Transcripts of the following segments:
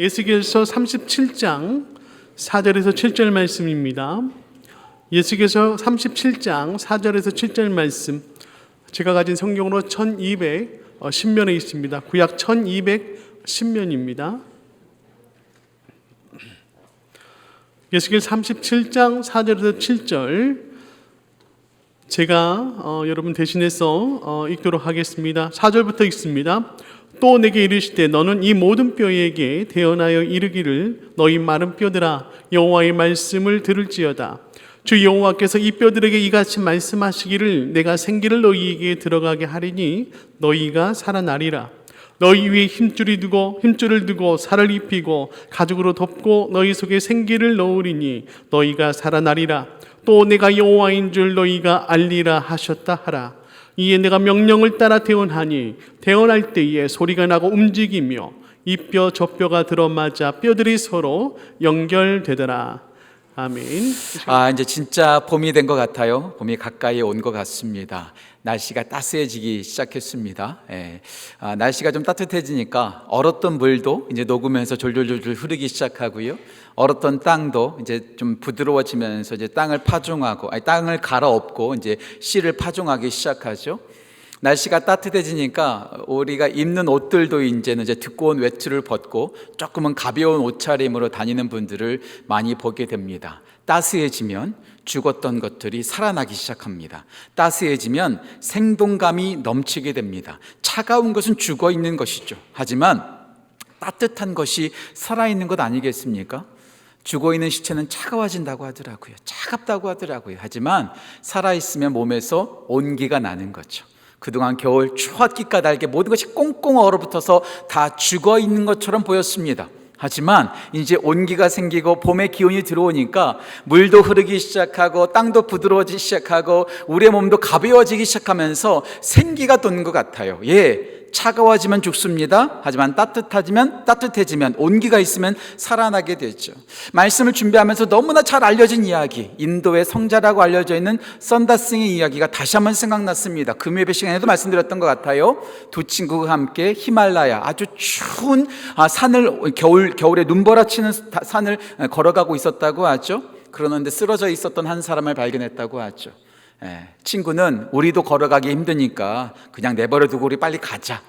에스겔서 37장 4절에서 7절 말씀입니다. 에스겔서 37장 4절에서 7절 말씀, 제가 가진 성경으로 1210면에 있습니다. 구약 1210면입니다. 에스겔 37장 4절에서 7절 제가 여러분 대신해서 읽도록 하겠습니다. 4절부터 읽습니다. 또 내게 이르시되 너는 이 모든 뼈에게 대언하여 이르기를 너희 마른 뼈들아 여호와의 말씀을 들을지어다. 주 여호와께서 이 뼈들에게 이같이 말씀하시기를 내가 생기를 너희에게 들어가게 하리니 너희가 살아나리라. 너희 위에 힘줄을 두고 살을 입히고 가죽으로 덮고 너희 속에 생기를 넣으리니 너희가 살아나리라. 또 내가 여호와인 줄 너희가 알리라 하셨다 하라. 이에 내가 명령을 따라 대언하니 대언할 때에 소리가 나고 움직이며 이 뼈 저 뼈가 들어맞아 뼈들이 서로 연결되더라. 아멘. 이제 진짜 봄이 된 것 같아요. 봄이 가까이 온 것 같습니다. 날씨가 따스해지기 시작했습니다. 날씨가 좀 따뜻해지니까 얼었던 물도 이제 녹으면서 졸졸졸 흐르기 시작하고요. 얼었던 땅도 이제 좀 부드러워지면서 이제 땅을 갈아엎고 이제 씨를 파종하기 시작하죠. 날씨가 따뜻해지니까 우리가 입는 옷들도 이제는 이제 두꺼운 외투를 벗고 조금은 가벼운 옷차림으로 다니는 분들을 많이 보게 됩니다. 따스해지면 죽었던 것들이 살아나기 시작합니다. 따스해지면 생동감이 넘치게 됩니다. 차가운 것은 죽어 있는 것이죠. 하지만 따뜻한 것이 살아있는 것 아니겠습니까? 죽어 있는 시체는 차가워진다고 하더라고요. 차갑다고 하더라고요. 하지만 살아있으면 몸에서 온기가 나는 거죠. 그동안 겨울 추웠기 까닭에 모든 것이 꽁꽁 얼어붙어서 다 죽어 있는 것처럼 보였습니다. 하지만 이제 온기가 생기고 봄의 기온이 들어오니까 물도 흐르기 시작하고 땅도 부드러워지기 시작하고 우리의 몸도 가벼워지기 시작하면서 생기가 돋는 것 같아요. 차가워지면 죽습니다. 하지만 따뜻해지면 온기가 있으면 살아나게 되죠. 말씀을 준비하면서 너무나 잘 알려진 이야기, 인도의 성자라고 알려져 있는 선다싱의 이야기가 다시 한번 생각났습니다. 금요일 시간에도 말씀드렸던 것 같아요. 두 친구가 함께 히말라야 아주 추운 산을 겨울에 눈보라치는 산을 걸어가고 있었다고 하죠. 그러는데 쓰러져 있었던 한 사람을 발견했다고 하죠. 친구는 우리도 걸어가기 힘드니까 그냥 내버려두고 우리 빨리 가자.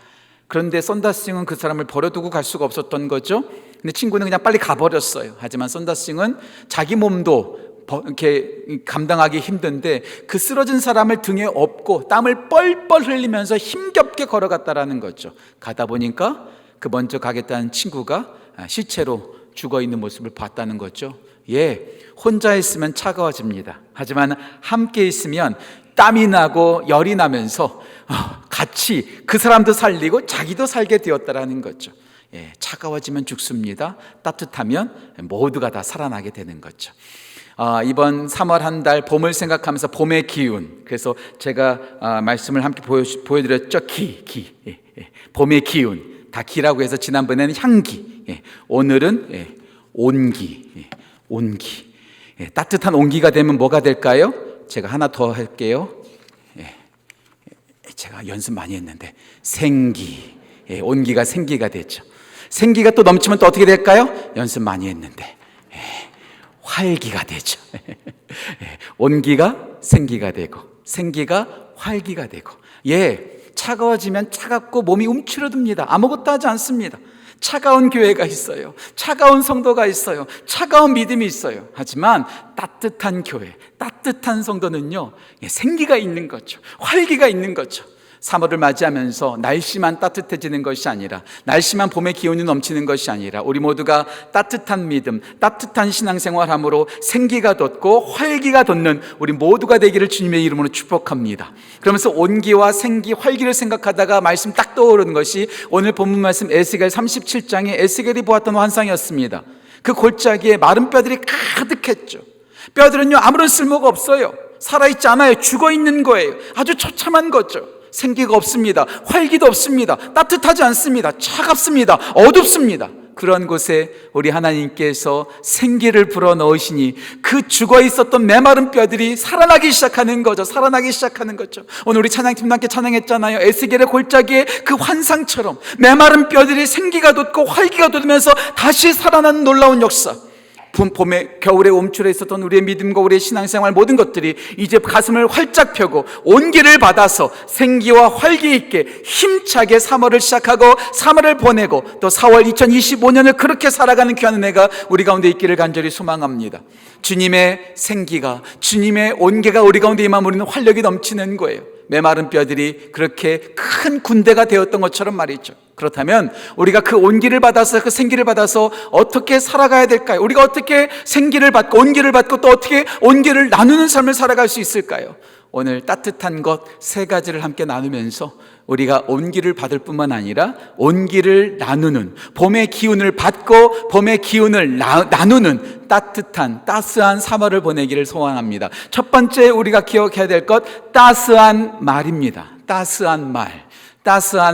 그런데 선다싱은 그 사람을 버려두고 갈 수가 없었던 거죠. 근데 친구는 그냥 빨리 가버렸어요. 하지만 선다싱은 자기 몸도 이렇게 감당하기 힘든데 그 쓰러진 사람을 등에 업고 땀을 뻘뻘 흘리면서 힘겹게 걸어갔다라는 거죠. 가다 보니까 그 먼저 가겠다는 친구가 시체로 죽어있는 모습을 봤다는 거죠. 혼자 있으면 차가워집니다. 하지만 함께 있으면 땀이 나고 열이 나면서 같이 그 사람도 살리고 자기도 살게 되었다라는 거죠. 차가워지면 죽습니다. 따뜻하면 모두가 다 살아나게 되는 거죠. 이번 3월 한 달 봄을 생각하면서 봄의 기운, 그래서 제가 말씀을 함께 보여드렸죠. 봄의 기운, 다 기라고 해서 지난번에는 향기, 오늘은 온기. 따뜻한 온기가 되면 뭐가 될까요? 제가 하나 더 할게요. 제가 연습 많이 했는데 생기. 온기가 생기가 되죠. 생기가 또 넘치면 또 어떻게 될까요? 연습 많이 했는데 활기가 되죠. 온기가 생기가 되고 생기가 활기가 되고 차가워지면 차갑고 몸이 움츠러듭니다. 아무것도 하지 않습니다. 차가운 교회가 있어요. 차가운 성도가 있어요. 차가운 믿음이 있어요. 하지만 따뜻한 교회, 따뜻한 성도는요, 생기가 있는 거죠. 활기가 있는 거죠. 3월을 맞이하면서 날씨만 따뜻해지는 것이 아니라, 날씨만 봄의 기운이 넘치는 것이 아니라 우리 모두가 따뜻한 믿음, 따뜻한 신앙생활함으로 생기가 돋고 활기가 돋는 우리 모두가 되기를 주님의 이름으로 축복합니다. 그러면서 온기와 생기, 활기를 생각하다가 말씀 딱 떠오르는 것이 오늘 본문 말씀 에스겔 37장에 에스겔이 보았던 환상이었습니다. 그 골짜기에 마른 뼈들이 가득했죠. 뼈들은요, 아무런 쓸모가 없어요. 살아있지 않아요. 죽어있는 거예요. 아주 처참한 거죠. 생기가 없습니다. 활기도 없습니다. 따뜻하지 않습니다. 차갑습니다. 어둡습니다. 그런 곳에 우리 하나님께서 생기를 불어넣으시니 그 죽어 있었던 메마른 뼈들이 살아나기 시작하는 거죠. 살아나기 시작하는 거죠. 오늘 우리 찬양팀도 함께 찬양했잖아요. 에스겔의 골짜기의 그 환상처럼 메마른 뼈들이 생기가 돋고 활기가 돋으면서 다시 살아나는 놀라운 역사. 봄에 겨울에 움츠려 있었던 우리의 믿음과 우리의 신앙생활 모든 것들이 이제 가슴을 활짝 펴고 온기를 받아서 생기와 활기 있게 힘차게 3월을 시작하고 3월을 보내고 또 4월 2025년을 그렇게 살아가는 귀한 은혜가 우리 가운데 있기를 간절히 소망합니다. 주님의 생기가, 주님의 온기가 우리 가운데 임하면 우리는 활력이 넘치는 거예요. 메마른 뼈들이 그렇게 큰 군대가 되었던 것처럼 말이죠. 그렇다면 우리가 그 온기를 받아서, 그 생기를 받아서 어떻게 살아가야 될까요? 우리가 어떻게 생기를 받고 온기를 받고 또 어떻게 온기를 나누는 삶을 살아갈 수 있을까요? 오늘 따뜻한 것 3가지를 함께 나누면서 우리가 온기를 받을 뿐만 아니라 온기를 나누는, 봄의 기운을 받고 봄의 기운을 나누는 따스한 3월을 보내기를 소원합니다. 첫 번째 우리가 기억해야 될 것, 따스한 말입니다. 따스한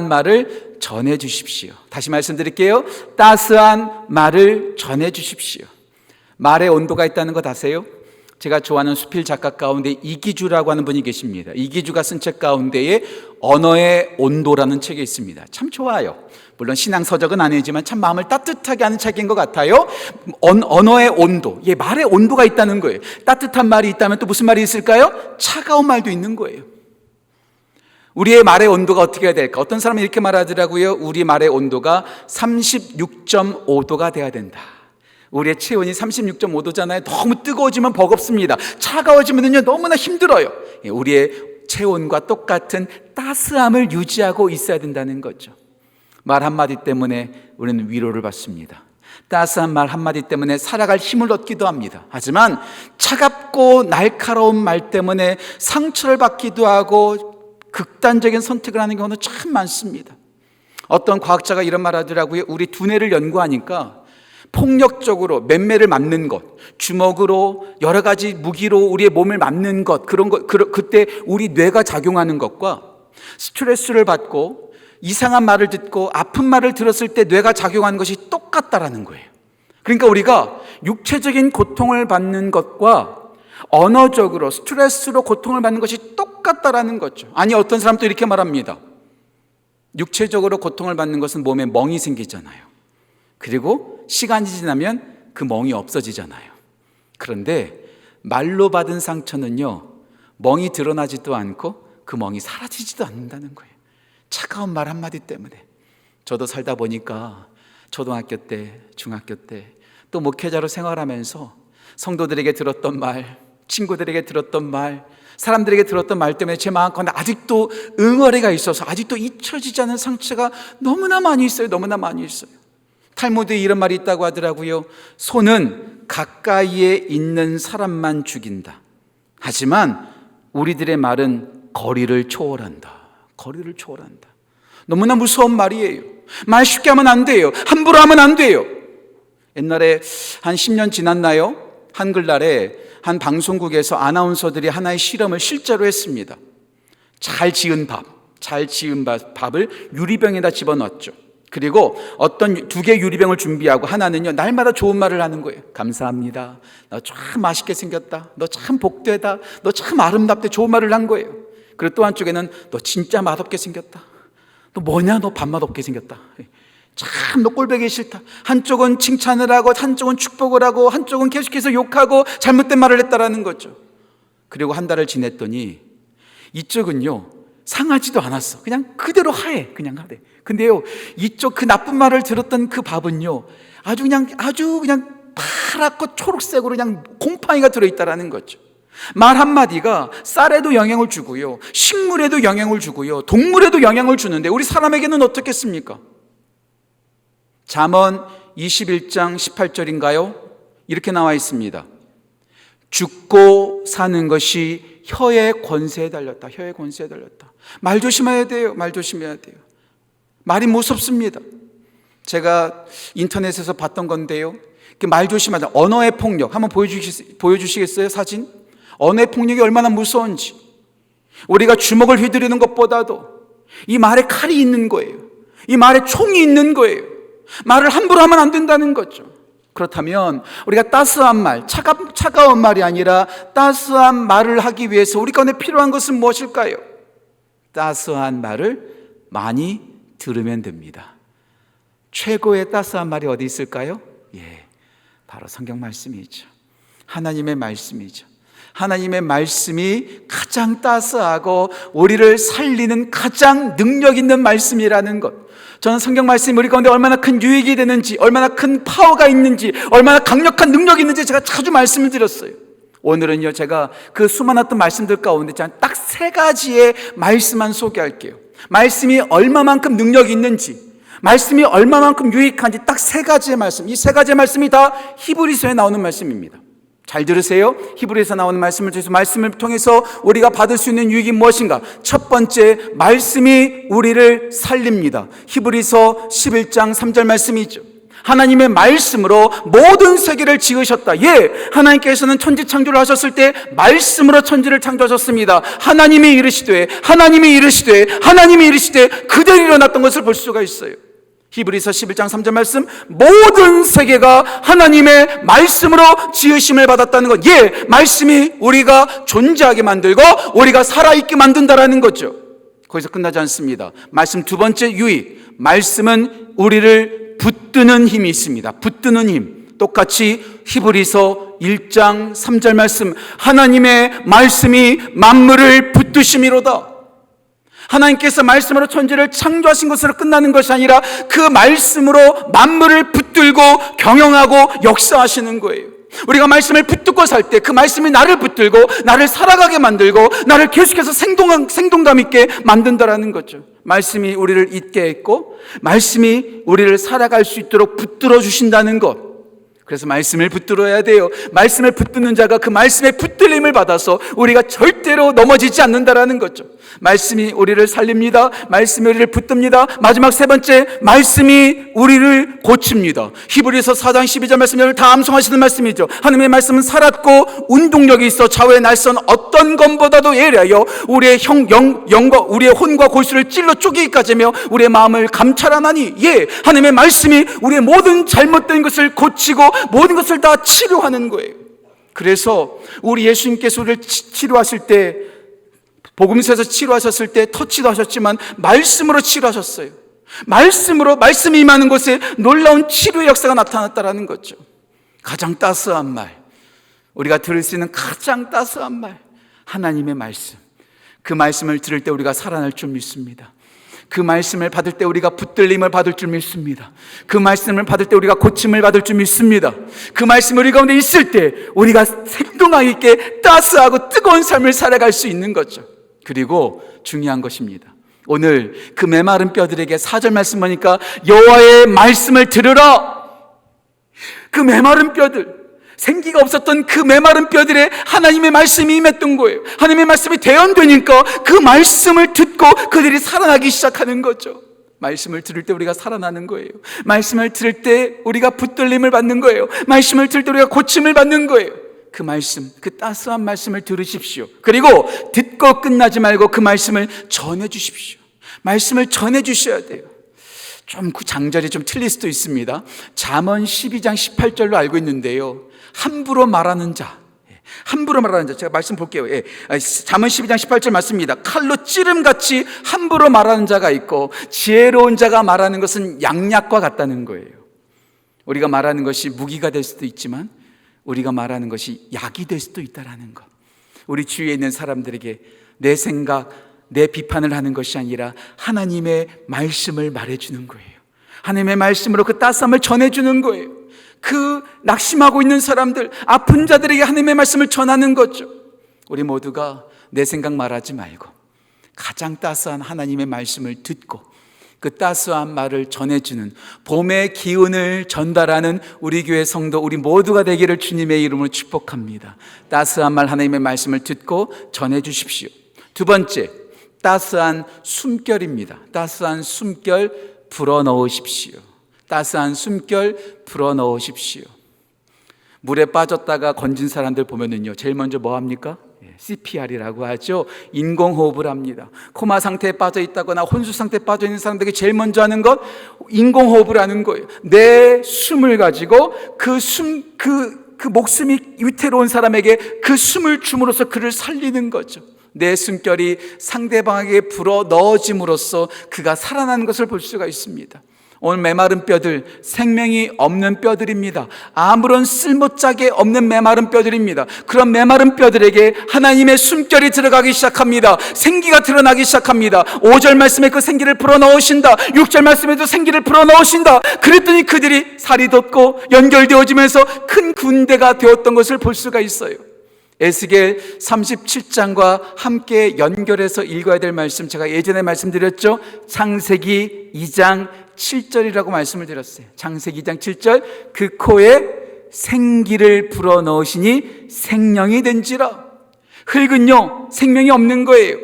말을 전해 주십시오. 다시 말씀드릴게요. 따스한 말을 전해 주십시오. 말의 온도가 있다는 것 아세요? 제가 좋아하는 수필 작가 가운데 이기주라고 하는 분이 계십니다. 이기주가 쓴 책 가운데에 언어의 온도라는 책이 있습니다. 참 좋아요. 물론 신앙서적은 아니지만 참 마음을 따뜻하게 하는 책인 것 같아요. 언어의 온도, 말의 온도가 있다는 거예요. 따뜻한 말이 있다면 또 무슨 말이 있을까요? 차가운 말도 있는 거예요. 우리의 말의 온도가 어떻게 해야 될까? 어떤 사람은 이렇게 말하더라고요. 우리 말의 온도가 36.5도가 돼야 된다. 우리의 체온이 36.5도잖아요. 너무 뜨거워지면 버겁습니다. 차가워지면요 너무나 힘들어요. 우리의 체온과 똑같은 따스함을 유지하고 있어야 된다는 거죠. 말 한마디 때문에 우리는 위로를 받습니다. 따스한 말 한마디 때문에 살아갈 힘을 얻기도 합니다. 하지만 차갑고 날카로운 말 때문에 상처를 받기도 하고 극단적인 선택을 하는 경우는 참 많습니다. 어떤 과학자가 이런 말 하더라고요. 우리 두뇌를 연구하니까 폭력적으로 맴매를 맞는 것, 주먹으로 여러 가지 무기로 우리의 몸을 맞는 것, 그때 우리 뇌가 작용하는 것과 스트레스를 받고 이상한 말을 듣고 아픈 말을 들었을 때 뇌가 작용하는 것이 똑같다라는 거예요. 그러니까 우리가 육체적인 고통을 받는 것과 언어적으로 스트레스로 고통을 받는 것이 똑같다라는 거죠. 아니, 어떤 사람도 이렇게 말합니다. 육체적으로 고통을 받는 것은 몸에 멍이 생기잖아요. 그리고 시간이 지나면 그 멍이 없어지잖아요. 그런데 말로 받은 상처는요, 멍이 드러나지도 않고 그 멍이 사라지지도 않는다는 거예요. 차가운 말 한마디 때문에. 저도 살다 보니까 초등학교 때, 중학교 때, 또 목회자로 생활하면서 성도들에게 들었던 말, 친구들에게 들었던 말, 사람들에게 들었던 말 때문에 제 마음가운데 아직도 응어리가 있어서 아직도 잊혀지지 않은 상처가 너무나 많이 있어요. 너무나 많이 있어요. 탈무드에 이런 말이 있다고 하더라고요. 손은 가까이에 있는 사람만 죽인다. 하지만 우리들의 말은 거리를 초월한다. 거리를 초월한다. 너무나 무서운 말이에요. 말 쉽게 하면 안 돼요. 함부로 하면 안 돼요. 옛날에 한 10년 지났나요? 한글날에 한 방송국에서 아나운서들이 하나의 실험을 실제로 했습니다. 잘 지은 밥을 유리병에다 집어넣었죠. 그리고 어떤 2개 유리병을 준비하고 하나는요, 날마다 좋은 말을 하는 거예요. 감사합니다. 너 참 맛있게 생겼다. 너 참 복되다. 너 참 아름답대. 좋은 말을 한 거예요. 그리고 또 한쪽에는 너 진짜 맛없게 생겼다. 너 뭐냐? 너 밥맛 없게 생겼다. 참 너 꼴보기 싫다. 한쪽은 칭찬을 하고 한쪽은 축복을 하고 한쪽은 계속해서 욕하고 잘못된 말을 했다라는 거죠. 그리고 한 달을 지냈더니 이쪽은요, 상하지도 않았어. 그냥 그대로 하얘. 그냥 하래. 근데요, 이쪽 그 나쁜 말을 들었던 그 밥은요, 아주 그냥 파랗고 초록색으로 그냥 곰팡이가 들어있다라는 거죠. 말 한마디가 쌀에도 영향을 주고요, 식물에도 영향을 주고요, 동물에도 영향을 주는데 우리 사람에게는 어떻겠습니까? 잠언 21장 18절인가요? 이렇게 나와 있습니다. 죽고 사는 것이 혀의 권세에 달렸다. 혀의 권세에 달렸다. 말 조심해야 돼요. 말 조심해야 돼요. 말이 무섭습니다. 제가 인터넷에서 봤던 건데요, 말 조심하자. 언어의 폭력 한번 보여주시겠어요? 사진. 언어의 폭력이 얼마나 무서운지. 우리가 주먹을 휘두르는 것보다도 이 말에 칼이 있는 거예요. 이 말에 총이 있는 거예요. 말을 함부로 하면 안 된다는 거죠. 그렇다면 우리가 따스한 말, 차가운 말이 아니라 따스한 말을 하기 위해서 우리 가운데 필요한 것은 무엇일까요? 따스한 말을 많이 들으면 됩니다. 최고의 따스한 말이 어디 있을까요? 바로 성경 말씀이죠. 하나님의 말씀이죠. 하나님의 말씀이 가장 따스하고 우리를 살리는 가장 능력 있는 말씀이라는 것. 저는 성경 말씀이 우리 가운데 얼마나 큰 유익이 되는지, 얼마나 큰 파워가 있는지, 얼마나 강력한 능력이 있는지 제가 자주 말씀을 드렸어요. 오늘은요, 제가 그 수많았던 말씀들 가운데 딱 3가지의 말씀만 소개할게요. 말씀이 얼마만큼 능력이 있는지, 말씀이 얼마만큼 유익한지 딱 3가지의 말씀. 이 3가지의 말씀이 다 히브리서에 나오는 말씀입니다. 잘 들으세요. 히브리서 나오는 말씀을 통해서, 말씀을 통해서 우리가 받을 수 있는 유익이 무엇인가? 첫 번째, 말씀이 우리를 살립니다. 히브리서 11장 3절 말씀이죠. 하나님의 말씀으로 모든 세계를 지으셨다. 하나님께서는 천지 창조를 하셨을 때 말씀으로 천지를 창조하셨습니다. 하나님이 이르시되 그대로 일어났던 것을 볼 수가 있어요. 히브리서 11장 3절 말씀, 모든 세계가 하나님의 말씀으로 지으심을 받았다는 것. 말씀이 우리가 존재하게 만들고 우리가 살아있게 만든다라는 거죠. 거기서 끝나지 않습니다. 말씀 두 번째 유익, 말씀은 우리를 붙드는 힘이 있습니다. 붙드는 힘. 똑같이 히브리서 1장 3절 말씀, 하나님의 말씀이 만물을 붙드심이로다. 하나님께서 말씀으로 천지를 창조하신 것으로 끝나는 것이 아니라 그 말씀으로 만물을 붙들고 경영하고 역사하시는 거예요. 우리가 말씀을 붙들고 살 때 그 말씀이 나를 붙들고 나를 살아가게 만들고 나를 계속해서 생동감 있게 만든다라는 거죠. 말씀이 우리를 있게 했고 말씀이 우리를 살아갈 수 있도록 붙들어 주신다는 것. 그래서 말씀을 붙들어야 돼요. 말씀을 붙드는 자가 그 말씀의 붙들림을 받아서 우리가 절대로 넘어지지 않는다라는 거죠. 말씀이 우리를 살립니다. 말씀이 우리를 붙듭니다. 마지막 3번째, 말씀이 우리를 고칩니다. 히브리서 4장 12절 말씀, 여러분 다 암송하시는 말씀이죠. 하나님의 말씀은 살았고 운동력이 있어 좌우의 날선 어떤 검보다도 예리하여 우리의 영과 우리의 혼과 골수를 찔러 쪼개기까지 하며 우리의 마음을 감찰하나니. 하나님의 말씀이 우리의 모든 잘못된 것을 고치고 모든 것을 다 치료하는 거예요. 그래서 우리 예수님께서 우리를 치료하실 때, 복음서에서 치료하셨을 때 터치도 하셨지만 말씀으로 치료하셨어요. 말씀이 임하는 곳에 놀라운 치료의 역사가 나타났다라는 거죠. 가장 따스한 말, 우리가 들을 수 있는 가장 따스한 말, 하나님의 말씀. 그 말씀을 들을 때 우리가 살아날 줄 믿습니다. 그 말씀을 받을 때 우리가 붙들림을 받을 줄 믿습니다. 그 말씀을 받을 때 우리가 고침을 받을 줄 믿습니다. 그 말씀이 우리 가운데 있을 때 우리가 생동감 있게 따스하고 뜨거운 삶을 살아갈 수 있는 거죠. 그리고 중요한 것입니다. 오늘 그 메마른 뼈들에게 4절 말씀 보니까 여호와의 말씀을 들으라. 그 메마른 뼈들, 생기가 없었던 그 메마른 뼈들에 하나님의 말씀이 임했던 거예요. 하나님의 말씀이 대언되니까 그 말씀을 듣고 그들이 살아나기 시작하는 거죠. 말씀을 들을 때 우리가 살아나는 거예요. 말씀을 들을 때 우리가 붙들림을 받는 거예요. 말씀을 들을 때 우리가 고침을 받는 거예요. 그 말씀, 그 따스한 말씀을 들으십시오. 그리고 듣고 끝나지 말고 그 말씀을 전해 주십시오. 말씀을 전해 주셔야 돼요. 좀 그 장절이 좀 틀릴 수도 있습니다. 잠언 12장 18절로 알고 있는데요, 함부로 말하는 자, 제가 말씀 볼게요. 잠언 12장 18절 맞습니다. 칼로 찌름같이 함부로 말하는 자가 있고 지혜로운 자가 말하는 것은 양약과 같다는 거예요. 우리가 말하는 것이 무기가 될 수도 있지만 우리가 말하는 것이 약이 될 수도 있다는 것. 우리 주위에 있는 사람들에게 내 생각, 내 비판을 하는 것이 아니라 하나님의 말씀을 말해주는 거예요. 하나님의 말씀으로 그 따스함을 전해주는 거예요. 그 낙심하고 있는 사람들, 아픈 자들에게 하나님의 말씀을 전하는 거죠. 우리 모두가 내 생각 말하지 말고 가장 따스한 하나님의 말씀을 듣고 그 따스한 말을 전해주는, 봄의 기운을 전달하는 우리 교회 성도 우리 모두가 되기를 주님의 이름으로 축복합니다. 따스한 말, 하나님의 말씀을 듣고 전해주십시오. 두 번째, 따스한 숨결입니다. 따스한 숨결 불어넣으십시오. 따스한 숨결 불어넣으십시오. 물에 빠졌다가 건진 사람들 보면은요, 제일 먼저 뭐 합니까? CPR이라고 하죠. 인공호흡을 합니다. 코마 상태에 빠져 있다거나 혼수 상태에 빠져 있는 사람들에게 제일 먼저 하는 것 인공호흡을 하는 거예요. 내 숨을 가지고 그 목숨이 위태로운 사람에게 그 숨을 줌으로써 그를 살리는 거죠. 내 숨결이 상대방에게 불어 넣어짐으로써 그가 살아나는 것을 볼 수가 있습니다. 오늘 메마른 뼈들, 생명이 없는 뼈들입니다. 아무런 쓸모짝에 없는 메마른 뼈들입니다. 그런 메마른 뼈들에게 하나님의 숨결이 들어가기 시작합니다. 생기가 드러나기 시작합니다. 5절 말씀에 그 생기를 불어넣으신다. 6절 말씀에도 생기를 불어넣으신다. 그랬더니 그들이 살이 돋고 연결되어지면서 큰 군대가 되었던 것을 볼 수가 있어요. 에스겔 37장과 함께 연결해서 읽어야 될 말씀, 제가 예전에 말씀드렸죠. 창세기 2장 7절이라고 말씀을 드렸어요. 창세기 2장 7절, 그 코에 생기를 불어넣으시니 생명이 된지라. 흙은요, 생명이 없는 거예요.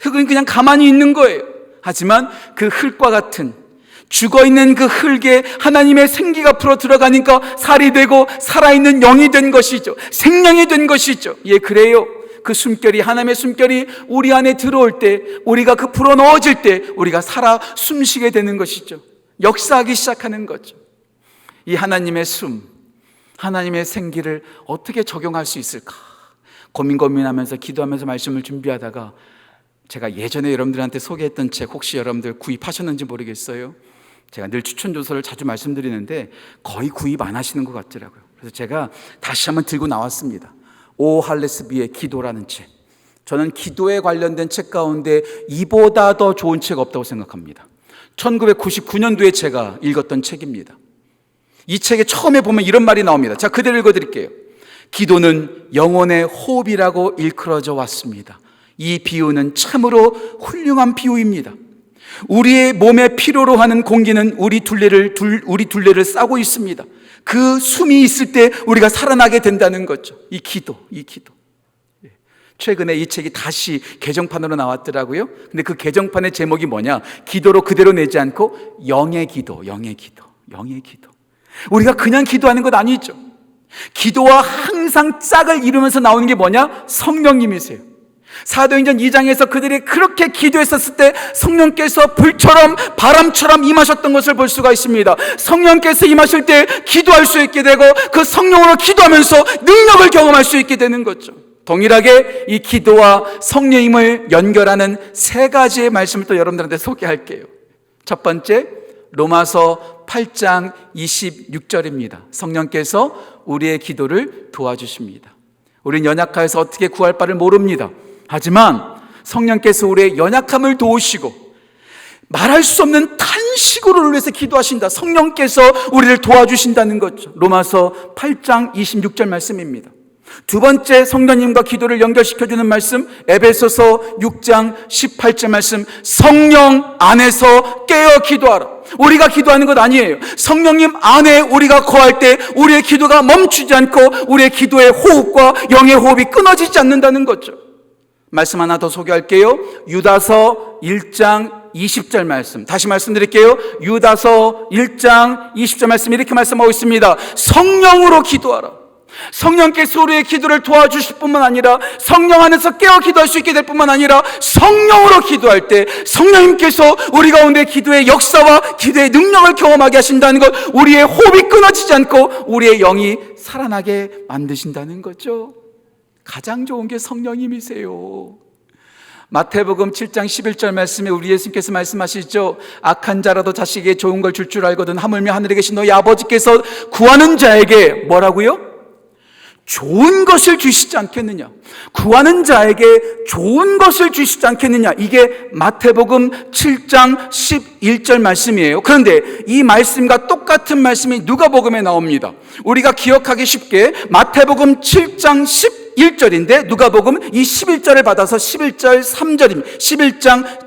흙은 그냥 가만히 있는 거예요. 하지만 그 흙과 같은 죽어있는 그 흙에 하나님의 생기가 불어 들어가니까 살이 되고 살아있는 영이 된 것이죠. 생명이 된 것이죠. 예, 그래요. 그 숨결이, 하나님의 숨결이 우리 안에 들어올 때, 우리가 그 불어 넣어질 때 우리가 살아 숨쉬게 되는 것이죠. 역사하기 시작하는 거죠. 이 하나님의 숨, 하나님의 생기를 어떻게 적용할 수 있을까 고민하면서 기도하면서 말씀을 준비하다가 제가 예전에 여러분들한테 소개했던 책 혹시 여러분들 구입하셨는지 모르겠어요. 제가 늘 추천조서를 자주 말씀드리는데 거의 구입 안 하시는 것 같더라고요. 그래서 제가 다시 한번 들고 나왔습니다. 오 할레스비의 기도라는 책. 저는 기도에 관련된 책 가운데 이보다 더 좋은 책 없다고 생각합니다. 1999년도에 제가 읽었던 책입니다. 이 책에 처음에 보면 이런 말이 나옵니다. 자, 그대로 읽어드릴게요. 기도는 영혼의 호흡이라고 일컬어져 왔습니다. 이 비유는 참으로 훌륭한 비유입니다. 우리의 몸에 필요로 하는 공기는 우리 둘레를 싸고 있습니다. 그 숨이 있을 때 우리가 살아나게 된다는 거죠. 이 기도. 최근에 이 책이 다시 개정판으로 나왔더라고요. 근데 그 개정판의 제목이 뭐냐? 기도로 그대로 내지 않고 영의 기도. 우리가 그냥 기도하는 것 아니죠. 기도와 항상 짝을 이루면서 나오는 게 뭐냐? 성령님이세요. 사도행전 2장에서 그들이 그렇게 기도했었을 때 성령께서 불처럼 바람처럼 임하셨던 것을 볼 수가 있습니다. 성령께서 임하실 때 기도할 수 있게 되고 그 성령으로 기도하면서 능력을 경험할 수 있게 되는 거죠. 동일하게 이 기도와 성령님을 연결하는 세 가지의 말씀을 또 여러분들한테 소개할게요. 첫 번째, 로마서 8장 26절입니다. 성령께서 우리의 기도를 도와주십니다. 우리는 연약하여서 어떻게 구할 바를 모릅니다. 하지만 성령께서 우리의 연약함을 도우시고 말할 수 없는 탄식으로 위해서 기도하신다. 성령께서 우리를 도와주신다는 거죠. 로마서 8장 26절 말씀입니다. 두 번째 성령님과 기도를 연결시켜주는 말씀, 에베소서 6장 18절 말씀, 성령 안에서 깨어 기도하라. 우리가 기도하는 것 아니에요. 성령님 안에 우리가 거할 때 우리의 기도가 멈추지 않고 우리의 기도의 호흡과 영의 호흡이 끊어지지 않는다는 거죠. 말씀 하나 더 소개할게요. 유다서 1장 20절 말씀, 다시 말씀드릴게요. 유다서 1장 20절 말씀 이렇게 말씀하고 있습니다. 성령으로 기도하라. 성령께서 우리의 기도를 도와주실 뿐만 아니라 성령 안에서 깨어 기도할 수 있게 될 뿐만 아니라 성령으로 기도할 때 성령님께서 우리 가운데 기도의 역사와 기도의 능력을 경험하게 하신다는 것, 우리의 호흡이 끊어지지 않고 우리의 영이 살아나게 만드신다는 거죠. 가장 좋은 게 성령님이세요. 마태복음 7장 11절 말씀에 우리 예수님께서 말씀하시죠. 악한 자라도 자식에게 좋은 걸 줄 알거든 하물며 하늘에 계신 너희 아버지께서 구하는 자에게 뭐라고요? 좋은 것을 주시지 않겠느냐. 구하는 자에게 좋은 것을 주시지 않겠느냐. 이게 마태복음 7장 11절 말씀이에요. 그런데 이 말씀과 똑같은 말씀이 누가복음에 나옵니다. 우리가 기억하기 쉽게 마태복음 7장 11절인데 누가복음 이 11절을 받아서 11절 3절입니다. 11장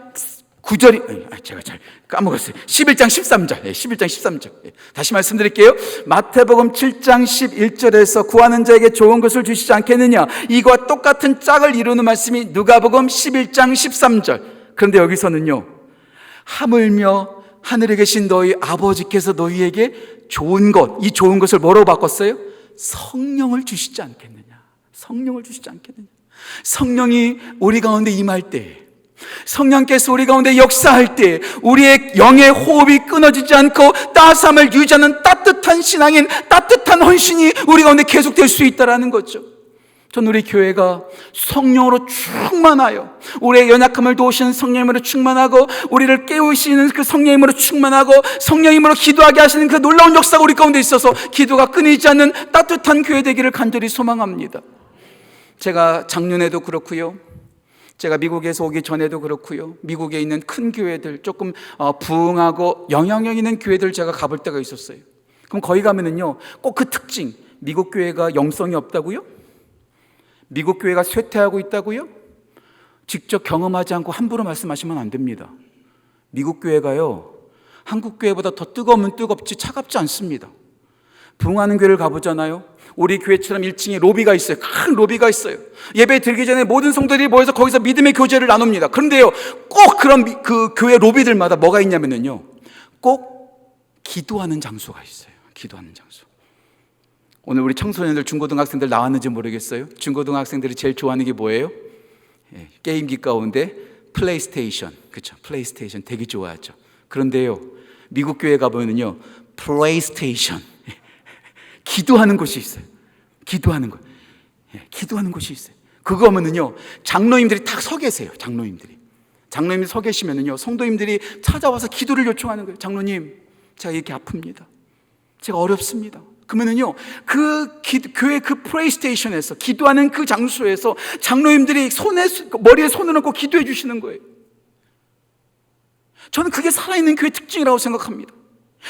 9절이, 제가 잘 까먹었어요. 11장 13절. 11장 13절. 다시 말씀드릴게요. 마태복음 7장 11절에서 구하는 자에게 좋은 것을 주시지 않겠느냐. 이와 똑같은 짝을 이루는 말씀이 누가복음 11장 13절. 그런데 여기서는요. 하물며 하늘에 계신 너희 아버지께서 너희에게 좋은 것, 이 좋은 것을 뭐로 바꿨어요? 성령을 주시지 않겠느냐. 성령을 주시지 않겠느냐. 성령이 우리 가운데 임할 때, 성령께서 우리 가운데 역사할 때 우리의 영의 호흡이 끊어지지 않고 따스함을 유지하는 따뜻한 신앙인, 따뜻한 헌신이 우리 가운데 계속될 수 있다는 거죠. 전 우리 교회가 성령으로 충만하여, 우리의 연약함을 도우시는 성령님으로 충만하고, 우리를 깨우시는 그 성령님으로 충만하고, 성령님으로 기도하게 하시는 그 놀라운 역사가 우리 가운데 있어서 기도가 끊이지 않는 따뜻한 교회 되기를 간절히 소망합니다. 제가 작년에도 그렇고요, 제가 미국에서 오기 전에도 그렇고요, 미국에 있는 큰 교회들, 조금 부흥하고 영향력 있는 교회들 제가 가볼 때가 있었어요. 그럼 거기 가면은요, 꼭 그 특징, 미국 교회가 영성이 없다고요? 미국 교회가 쇠퇴하고 있다고요? 직접 경험하지 않고 함부로 말씀하시면 안 됩니다. 미국 교회가요, 한국 교회보다 더 뜨거우면 뜨겁지 차갑지 않습니다. 부흥하는 교회를 가보잖아요. 우리 교회처럼 1층에 로비가 있어요. 큰 로비가 있어요. 예배 드리기 전에 모든 성도들이 모여서 거기서 믿음의 교제를 나눕니다. 그런데요, 꼭 그런 그 교회 로비들마다 뭐가 있냐면요, 꼭 기도하는 장소가 있어요. 기도하는 장소. 오늘 우리 청소년들, 중고등학생들 나왔는지 모르겠어요. 중고등학생들이 제일 좋아하는 게 뭐예요? 게임기 가운데 플레이스테이션. 그렇죠? 플레이스테이션 되게 좋아하죠. 그런데요, 미국 교회 가보면요, 플레이스테이션, 기도하는 곳이 있어요. 기도하는 곳. 기도하는 곳이 있어요. 그거 하면은요, 장로님들이 딱 서 계세요. 장로님들이 서 계시면은요, 성도님들이 찾아와서 기도를 요청하는 거예요. 장로님, 제가 이렇게 아픕니다. 제가 어렵습니다. 그러면은요, 교회 그 플레이스테이션에서, 기도하는 그 장소에서 장로님들이 머리에 손을 얹고 기도해 주시는 거예요. 저는 그게 살아있는 교회 특징이라고 생각합니다.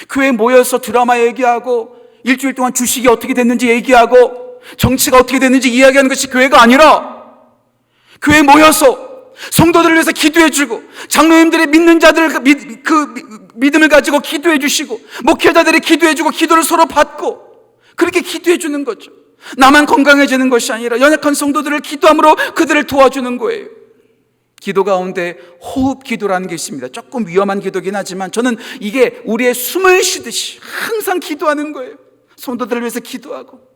교회에 모여서 드라마 얘기하고, 일주일 동안 주식이 어떻게 됐는지 얘기하고, 정치가 어떻게 됐는지 이야기하는 것이 교회가 아니라, 교회에 모여서 성도들을 위해서 기도해 주고, 장로님들의 믿는 자들 그 믿음을 가지고 기도해 주시고, 목회자들이 기도해 주고, 기도를 서로 받고, 그렇게 기도해 주는 거죠. 나만 건강해지는 것이 아니라 연약한 성도들을 기도함으로 그들을 도와주는 거예요. 기도 가운데 호흡 기도라는 게 있습니다. 조금 위험한 기도긴 하지만 저는 이게 우리의 숨을 쉬듯이 항상 기도하는 거예요. 성도들을 위해서 기도하고,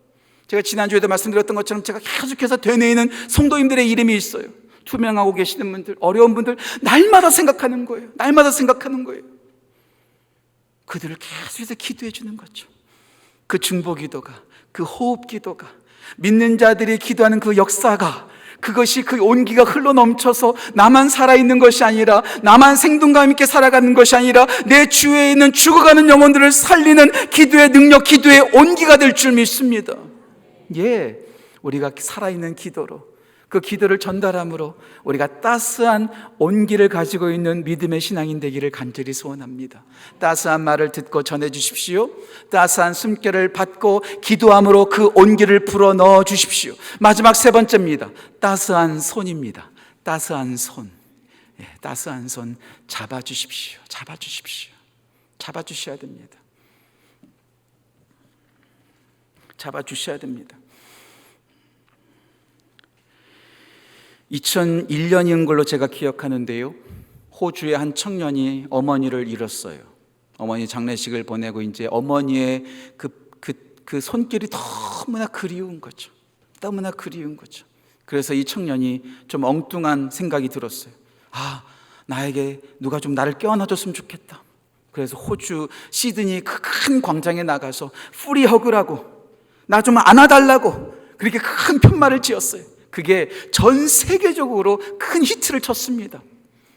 제가 지난주에도 말씀드렸던 것처럼 제가 계속해서 되뇌이는 성도님들의 이름이 있어요. 투명하고 계시는 분들, 어려운 분들, 날마다 생각하는 거예요. 날마다 생각하는 거예요. 그들을 계속해서 기도해 주는 거죠. 그 중보 기도가, 그 호흡 기도가, 믿는 자들이 기도하는 그 역사가, 그것이 그 온기가 흘러 넘쳐서 나만 살아있는 것이 아니라, 나만 생동감 있게 살아가는 것이 아니라, 내 주위에 있는 죽어가는 영혼들을 살리는 기도의 능력, 기도의 온기가 될 줄 믿습니다. 예, 우리가 살아있는 기도로, 그 기도를 전달함으로 우리가 따스한 온기를 가지고 있는 믿음의 신앙인 되기를 간절히 소원합니다. 따스한 말을 듣고 전해 주십시오. 따스한 숨결을 받고 기도함으로 그 온기를 불어 넣어 주십시오. 마지막 세 번째입니다. 따스한 손입니다. 따스한 손. 따스한 손 잡아 주십시오. 잡아 주십시오. 잡아 주셔야 됩니다. 잡아 주셔야 됩니다. 2001년인 걸로 제가 기억하는데요, 호주의 한 청년이 어머니를 잃었어요. 어머니 장례식을 보내고 이제 어머니의 그 손길이 너무나 그리운 거죠. 너무나 그리운 거죠. 그래서 이 청년이 좀 엉뚱한 생각이 들었어요. 나에게 누가 좀 나를 껴안아줬으면 좋겠다. 그래서 호주 시드니 그 큰 광장에 나가서 프리허그라고, 나 좀 안아달라고 그렇게 큰 편말을 지었어요. 그게 전 세계적으로 큰 히트를 쳤습니다.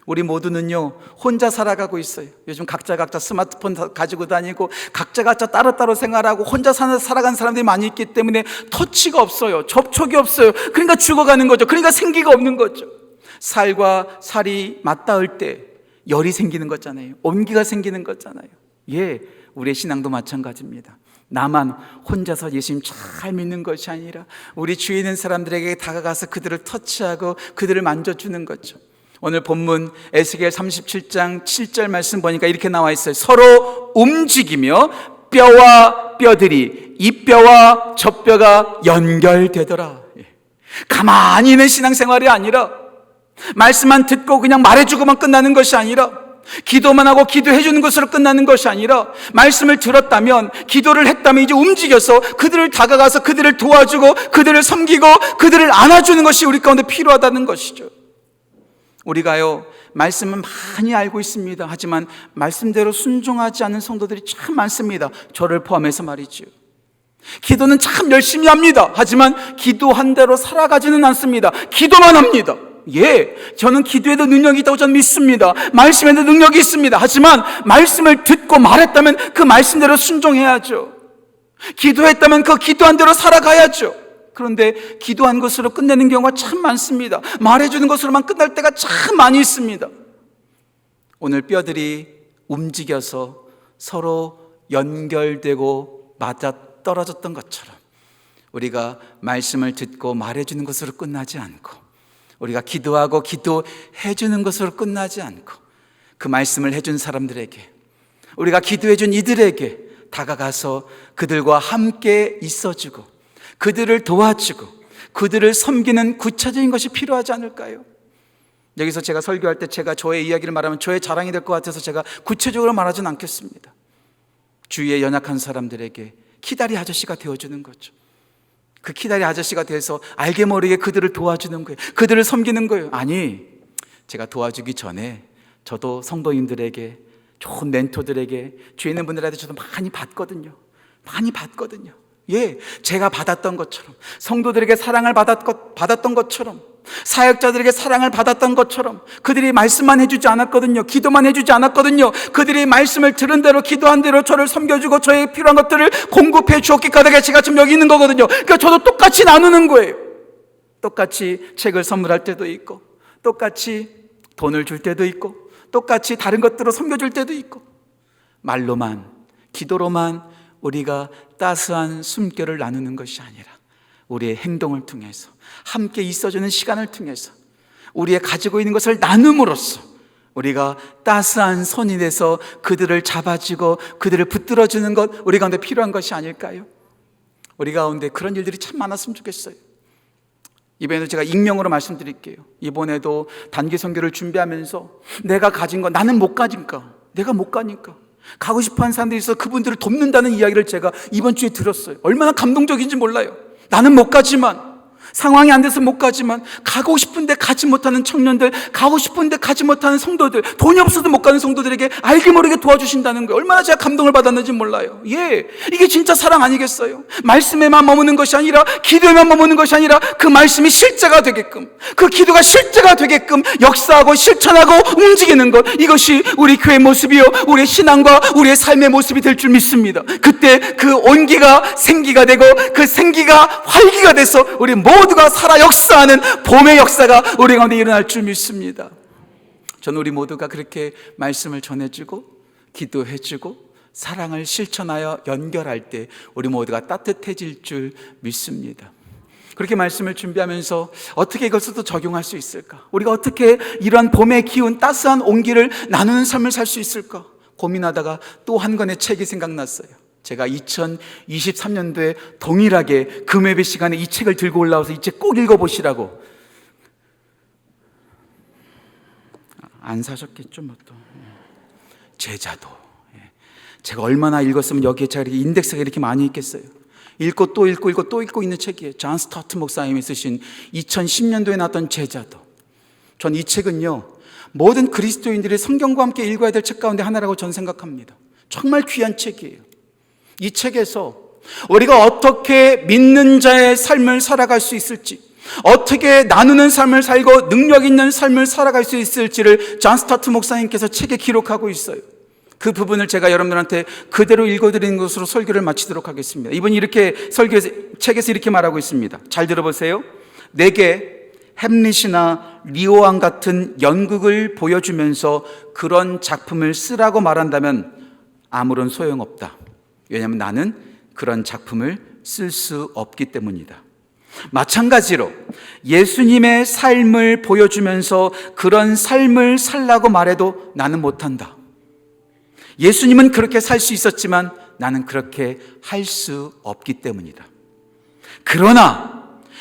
우리 모두는요, 혼자 살아가고 있어요. 요즘 각자 스마트폰 가지고 다니고, 각자 따로따로 생활하고, 혼자 살아가는 사람들이 많이 있기 때문에 터치가 없어요. 접촉이 없어요. 그러니까 죽어가는 거죠. 그러니까 생기가 없는 거죠. 살과 살이 맞닿을 때 열이 생기는 거잖아요. 온기가 생기는 거잖아요. 예, 우리의 신앙도 마찬가지입니다. 나만 혼자서 예수님 잘 믿는 것이 아니라 우리 주위에 있는 사람들에게 다가가서 그들을 터치하고 그들을 만져주는 거죠. 오늘 본문 에스겔 37장 7절 말씀 보니까 이렇게 나와 있어요. 서로 움직이며 뼈와 뼈들이 이 뼈와 저 뼈가 연결되더라. 가만히 있는 신앙생활이 아니라, 말씀만 듣고 그냥 말해주고만 끝나는 것이 아니라, 기도만 하고 기도해 주는 것으로 끝나는 것이 아니라 말씀을 들었다면, 기도를 했다면 이제 움직여서 그들을 다가가서 그들을 도와주고 그들을 섬기고 그들을 안아주는 것이 우리 가운데 필요하다는 것이죠. 우리가요, 말씀은 많이 알고 있습니다. 하지만 말씀대로 순종하지 않는 성도들이 참 많습니다. 저를 포함해서 말이죠. 기도는 참 열심히 합니다. 하지만 기도한 대로 살아가지는 않습니다. 기도만 합니다. 예, 저는 기도에도 능력이 있다고 저는 믿습니다. 말씀에도 능력이 있습니다. 하지만 말씀을 듣고 말했다면 그 말씀대로 순종해야죠. 기도했다면 그 기도한 대로 살아가야죠. 그런데 기도한 것으로 끝내는 경우가 참 많습니다. 말해주는 것으로만 끝날 때가 참 많이 있습니다. 오늘 뼈들이 움직여서 서로 연결되고 맞아 떨어졌던 것처럼 우리가 말씀을 듣고 말해주는 것으로 끝나지 않고, 우리가 기도하고 기도해주는 것으로 끝나지 않고, 그 말씀을 해준 사람들에게, 우리가 기도해준 이들에게 다가가서 그들과 함께 있어주고 그들을 도와주고 그들을 섬기는 구체적인 것이 필요하지 않을까요? 여기서 제가 설교할 때 제가 저의 이야기를 말하면 저의 자랑이 될 것 같아서 제가 구체적으로 말하진 않겠습니다. 주위에 연약한 사람들에게 키다리 아저씨가 되어주는 거죠. 그 키다리 아저씨가 돼서 알게 모르게 그들을 도와주는 거예요. 그들을 섬기는 거예요. 아니, 제가 도와주기 전에 저도 성도님들에게, 좋은 멘토들에게, 주위에 있는 분들한테 저도 많이 받거든요. 예, 제가 받았던 것처럼, 성도들에게 사랑을 받았던 것처럼, 사역자들에게 사랑을 받았던 것처럼 그들이 말씀만 해주지 않았거든요. 기도만 해주지 않았거든요. 그들이 말씀을 들은 대로, 기도한 대로 저를 섬겨주고 저에게 필요한 것들을 공급해 주었기 까닭에 제가 지금 여기 있는 거거든요. 그러니까 저도 똑같이 나누는 거예요. 똑같이 책을 선물할 때도 있고, 똑같이 돈을 줄 때도 있고, 똑같이 다른 것들을 섬겨줄 때도 있고, 말로만, 기도로만 우리가 따스한 숨결을 나누는 것이 아니라 우리의 행동을 통해서, 함께 있어주는 시간을 통해서, 우리의 가지고 있는 것을 나눔으로써 우리가 따스한 손이 돼서 그들을 잡아주고 그들을 붙들어주는 것, 우리 가운데 필요한 것이 아닐까요? 우리 가운데 그런 일들이 참 많았으면 좋겠어요. 이번에도 제가 익명으로 말씀드릴게요. 이번에도 단기 선교를 준비하면서 내가 가진 거, 나는 못 가니까, 내가 못 가니까 가고 싶어하는 사람들이 있어서 그분들을 돕는다는 이야기를 제가 이번 주에 들었어요. 얼마나 감동적인지 몰라요. 나는 못 가지만, 상황이 안 돼서 못 가지만, 가고 싶은데 가지 못하는 청년들, 가고 싶은데 가지 못하는 성도들, 돈이 없어도 못 가는 성도들에게 알게 모르게 도와주신다는 거예요. 얼마나 제가 감동을 받았는지 몰라요. 예, 이게 진짜 사랑 아니겠어요? 말씀에만 머무는 것이 아니라, 기도에만 머무는 것이 아니라 그 말씀이 실제가 되게끔, 그 기도가 실제가 되게끔 역사하고 실천하고 움직이는 것, 이것이 우리 교회의 모습이요, 우리의 신앙과 우리의 삶의 모습이 될 줄 믿습니다. 그때 그 온기가 생기가 되고 그 생기가 활기가 돼서 우리 모두가 살아 역사하는 봄의 역사가 우리 가운데 일어날 줄 믿습니다. 저는 우리 모두가 그렇게 말씀을 전해주고 기도해주고 사랑을 실천하여 연결할 때 우리 모두가 따뜻해질 줄 믿습니다. 그렇게 말씀을 준비하면서 어떻게 이것을 또 적용할 수 있을까? 우리가 어떻게 이러한 봄의 기운, 따스한 온기를 나누는 삶을 살 수 있을까? 고민하다가 또 한 권의 책이 생각났어요. 제가 2023년도에 동일하게 금요일 시간에 이 책을 들고 올라와서 이 책 꼭 읽어보시라고. 안 사셨겠죠, 뭐 또. 제자도. 제가 얼마나 읽었으면 여기에 제가 이렇게 인덱스가 이렇게 많이 있겠어요. 읽고 또 읽고 또 읽고 있는 책이에요. 존 스타트 목사님이 쓰신 2010년도에 나왔던 제자도. 전 이 책은요, 모든 그리스도인들이 성경과 함께 읽어야 될 책 가운데 하나라고 저는 생각합니다. 정말 귀한 책이에요. 이 책에서 우리가 어떻게 믿는 자의 삶을 살아갈 수 있을지, 어떻게 나누는 삶을 살고 능력 있는 삶을 살아갈 수 있을지를 존 스타트 목사님께서 책에 기록하고 있어요. 그 부분을 제가 여러분들한테 그대로 읽어드리는 것으로 설교를 마치도록 하겠습니다. 이분이 이렇게 책에서 이렇게 말하고 있습니다. 잘 들어보세요. 내게 햄릿이나 리오왕 같은 연극을 보여주면서 그런 작품을 쓰라고 말한다면 아무런 소용없다. 왜냐하면 나는 그런 작품을 쓸 수 없기 때문이다. 마찬가지로 예수님의 삶을 보여주면서 그런 삶을 살라고 말해도 나는 못한다. 예수님은 그렇게 살 수 있었지만 나는 그렇게 할 수 없기 때문이다. 그러나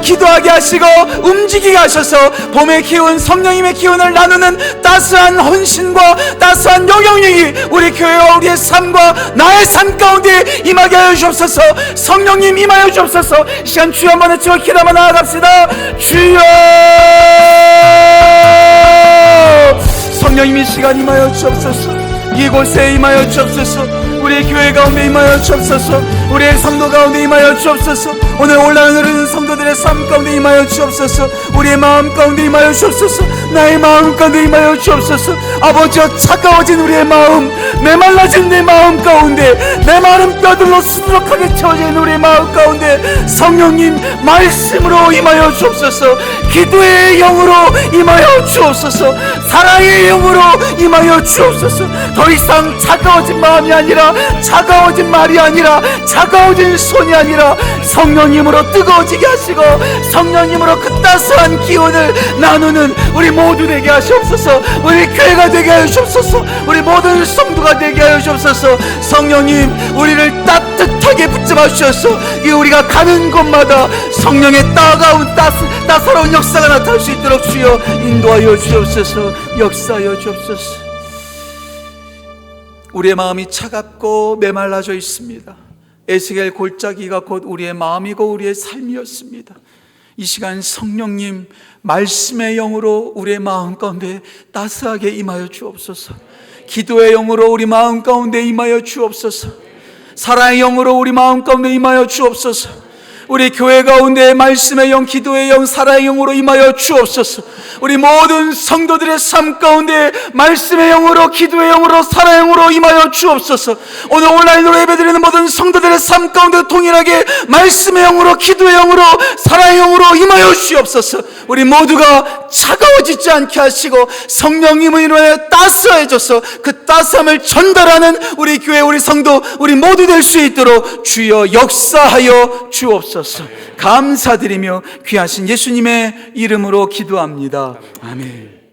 기도하게 하시고 움직이게 하셔서 봄의 기운, 성령님의 기운을 나누는 따스한 헌신과 따스한 영향력이 우리 교회와 우리의 삶과 나의 삶 가운데 임하게 하여 주옵소서. 성령님 임하여 주옵소서. 이 시간 주여 한번 외치고 기도 한번 나아갑시다. 주여, 성령님 이 시간 임하여 주옵소서. 이곳에 임하여 주옵소서. 우리의 교회 가운데 임하여 주옵소서. 우리의 성도 가운데 임하여 주옵소서. 오늘 온라인 흐르는 성도들의 삶 가운데 임하여 주옵소서. 우리의 마음 가운데 임하여 주옵소서. 나의 마음 가운데 임하여 주옵소서. 아버지여, 차가워진 우리의 마음, 메말라진 내 마음 가운데, 내 마른 뼈들로 수두룩하게 채워진 우리의 마음 가운데 성령님 말씀으로 임하여 주옵소서. 기도의 영으로 임하여 주옵소서. 사랑의 영으로 임하여 주옵소서. 더 이상 차가워진 마음이 아니라, 차가워진 말이 아니라, 차가워진 손이 아니라 성령님으로 뜨거워지게 하시고 성령님으로 그 따스한 기운을 나누는 우리 모두 되게 하시옵소서. 우리 교회가 되게 하여 주옵소서. 우리 모든 성도가 되게 하여 주옵소서. 성령님, 우리를 따뜻하게 붙잡아 주셔서 이 우리가 가는 곳마다 성령의 따사로운 역사가 나타날 수 있도록 주여 인도하여 주옵소서. 역사하여 주옵소서. 우리의 마음이 차갑고 메말라져 있습니다. 에스겔 골짜기가 곧 우리의 마음이고 우리의 삶이었습니다. 이 시간 성령님 말씀의 영으로 우리의 마음 가운데 따스하게 임하여 주옵소서. 기도의 영으로 우리 마음 가운데 임하여 주옵소서. 사랑의 영으로 우리 마음 가운데 임하여 주옵소서. 우리 교회 가운데 말씀의 영, 기도의 영, 사랑의 영으로 임하여 주옵소서. 우리 모든 성도들의 삶 가운데 말씀의 영으로, 기도의 영으로, 사랑의 영으로 임하여 주옵소서. 오늘 온라인으로 예배드리는 모든 성도들의 삶 가운데 동일하게 말씀의 영으로, 기도의 영으로, 사랑의 영으로 임하여 주옵소서. 우리 모두가 차가워지지 않게 하시고 성령님을 인하여 따스해져서 그 따스함을 전달하는 우리 교회, 우리 성도, 우리 모두 될 수 있도록 주여 역사하여 주옵소서. 감사드리며 귀하신 예수님의 이름으로 기도합니다. 아멘.